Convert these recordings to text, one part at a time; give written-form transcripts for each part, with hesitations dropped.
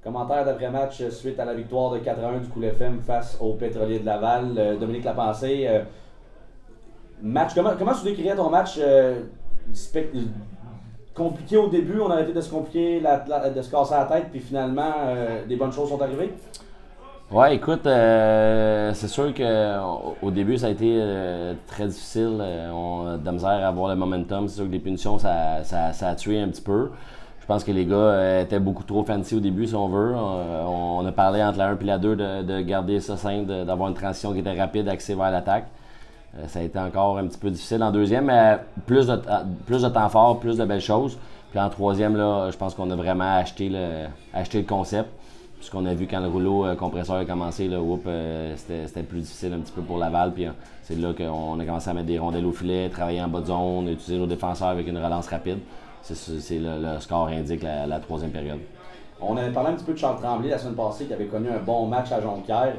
Commentaire d'après-match suite à la victoire de 4-1 du Cool FM face au Pétrolier de Laval. Dominique Lapensée, comment tu décrirais ton match compliqué au début, on a arrêté de se compliquer, de se casser la tête, puis finalement, des bonnes choses sont arrivées? Ouais, écoute, c'est sûr qu'au début, ça a été très difficile. On a de la misère à avoir le momentum. C'est sûr que les punitions, ça a tué un petit peu. Je pense que les gars étaient beaucoup trop fancy au début, si on veut. On a parlé entre la 1 et la 2 de garder ça simple, d'avoir une transition qui était rapide, axée vers l'attaque. Ça a été encore un petit peu difficile. En deuxième, plus de temps fort, plus de belles choses. Puis en troisième, là, je pense qu'on a vraiment acheté le concept. Puisqu'on a vu quand le rouleau compresseur a commencé, là, c'était plus difficile un petit peu pour Laval. Puis c'est là qu'on a commencé à mettre des rondelles au filet, travailler en bas de zone, utiliser nos défenseurs avec une relance rapide. C'est le score indique la troisième période. On avait parlé un petit peu de Charles Tremblay la semaine passée qui avait connu un bon match à Jonquière.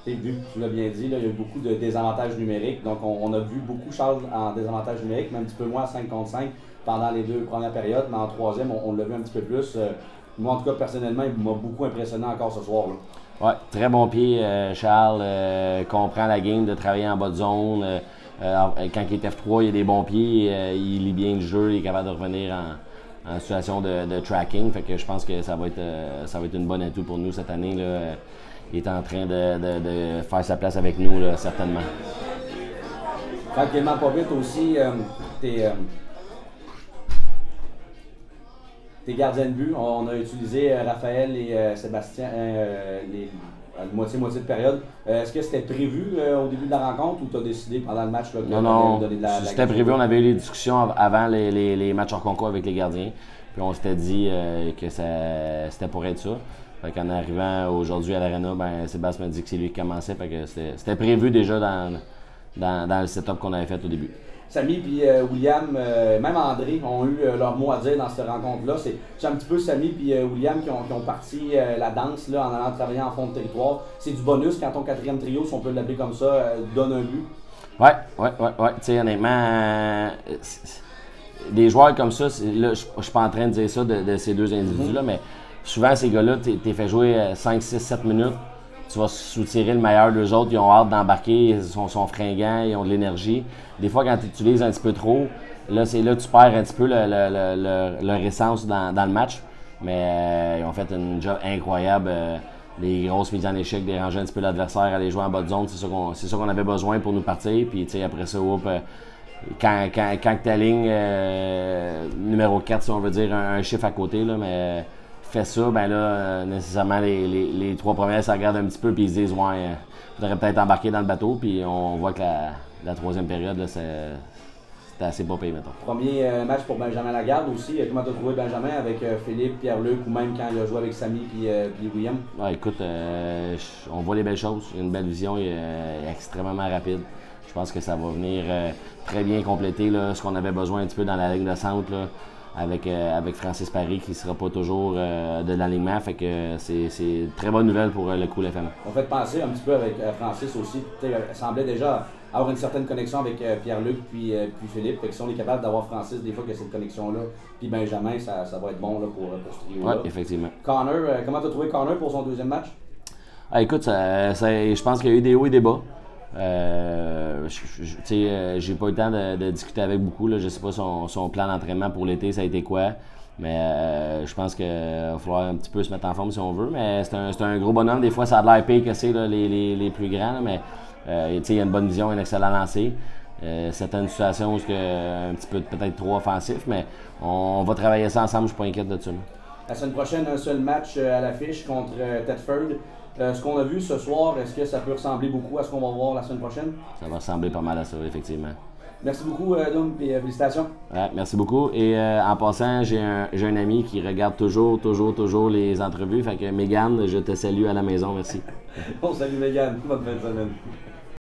Vu que tu l'as bien dit, là, il y a eu beaucoup de désavantages numériques. Donc on a vu beaucoup Charles en désavantage numérique, mais un petit peu moins à 5 contre 5 pendant les 2 premières périodes. Mais en troisième, on l'a vu un petit peu plus. Moi, en tout cas, personnellement, il m'a beaucoup impressionné encore ce soir. Oui, très bon pied, Charles. Comprend la game de travailler en bas de zone. Quand il est F3, il a des bons pieds. Il lit bien le jeu. Il est capable de revenir en situation de tracking. Fait que je pense que ça va être une bonne atout pour nous cette année. Là. Il est en train de faire sa place avec nous, là, certainement. Tranquillement, pas vite aussi, tes gardiens de but, on a utilisé Raphaël et Sébastien à moitié de période. Est-ce que c'était prévu au début de la rencontre ou tu as décidé pendant le match là, que Non, c'était prévu. On avait eu les discussions avant les matchs hors concours avec les gardiens. Puis on s'était dit que c'était pour être ça. Fait qu'en arrivant aujourd'hui à l'Arena, Sébastien m'a dit que c'est lui qui commençait. Fait que c'était prévu déjà dans le setup qu'on avait fait au début. Samy et William, même André, ont eu leur mot à dire dans cette rencontre-là. C'est un petit peu Samy et William qui ont parti la danse là, en allant travailler en fond de territoire. C'est du bonus quand ton quatrième trio, si on peut l'appeler comme ça, donne un but. Ouais. Tu sais, honnêtement, des joueurs comme ça, là, je suis pas en train de dire ça de ces deux individus-là, mais souvent, ces gars-là, t'es fait jouer 5, 6, 7 minutes. Tu vas soutirer le meilleur d'eux autres, ils ont hâte d'embarquer, ils sont fringants, ils ont de l'énergie. Des fois, quand tu utilises un petit peu trop, là, c'est là que tu perds un petit peu leur essence dans le match. Mais ils ont fait un job incroyable. Les grosses mises en échec, déranger un petit peu l'adversaire, aller jouer en bas de zone, c'est ça qu'on avait besoin pour nous partir. Puis après ça, quand tu alignes numéro 4, si on veut dire un chiffre à côté, là, mais fait ça, nécessairement, les 3 premiers, ça regarde un petit peu, puis ils se disent, ouais, faudrait peut-être embarquer dans le bateau, puis on voit que la troisième période, là, c'était assez pas payé, mettons. Premier match pour Benjamin Lagarde aussi. Comment tu as trouvé Benjamin avec Philippe, Pierre-Luc, ou même quand il a joué avec Samy puis William? Ouais, écoute, on voit les belles choses, il a une belle vision, il est extrêmement rapide. Je pense que ça va venir très bien compléter là, ce qu'on avait besoin un petit peu dans la ligne de centre, là. Avec Francis Paris qui ne sera pas toujours de l'alignement. Fait que c'est une très bonne nouvelle pour le Cool FM. On fait penser un petit peu avec Francis aussi. Il semblait déjà avoir une certaine connexion avec Pierre-Luc puis Philippe. Fait que si on est capable d'avoir Francis des fois que cette connexion-là, puis Benjamin, ça va être bon là, pour ce trio-là. Oui, effectivement. Connor, comment tu as trouvé Connor pour son deuxième match? Écoute, je pense qu'il y a eu des hauts et des bas. J'ai pas eu le temps de discuter avec beaucoup. Là. Je sais pas son plan d'entraînement pour l'été, ça a été quoi. Mais je pense qu'il va falloir un petit peu se mettre en forme si on veut. Mais c'est un gros bonhomme. Des fois, ça a de l'air pire que c'est les plus grands. Là, mais il a une bonne vision, un excellent lancer. Certaines situations où c'est un petit peu peut-être trop offensif. Mais on va travailler ça ensemble, je suis pas inquiète de ça. La semaine prochaine, un seul match à l'affiche contre Thetford. Ce qu'on a vu ce soir, est-ce que ça peut ressembler beaucoup à ce qu'on va voir la semaine prochaine? Ça va ressembler pas mal à ça, effectivement. Merci beaucoup, Dom, et félicitations. Ouais, merci beaucoup. Et en passant, j'ai un ami qui regarde toujours les entrevues. Fait que Mégane, je te salue à la maison. Merci. Bon, salut Mégane. Bonne fin de semaine.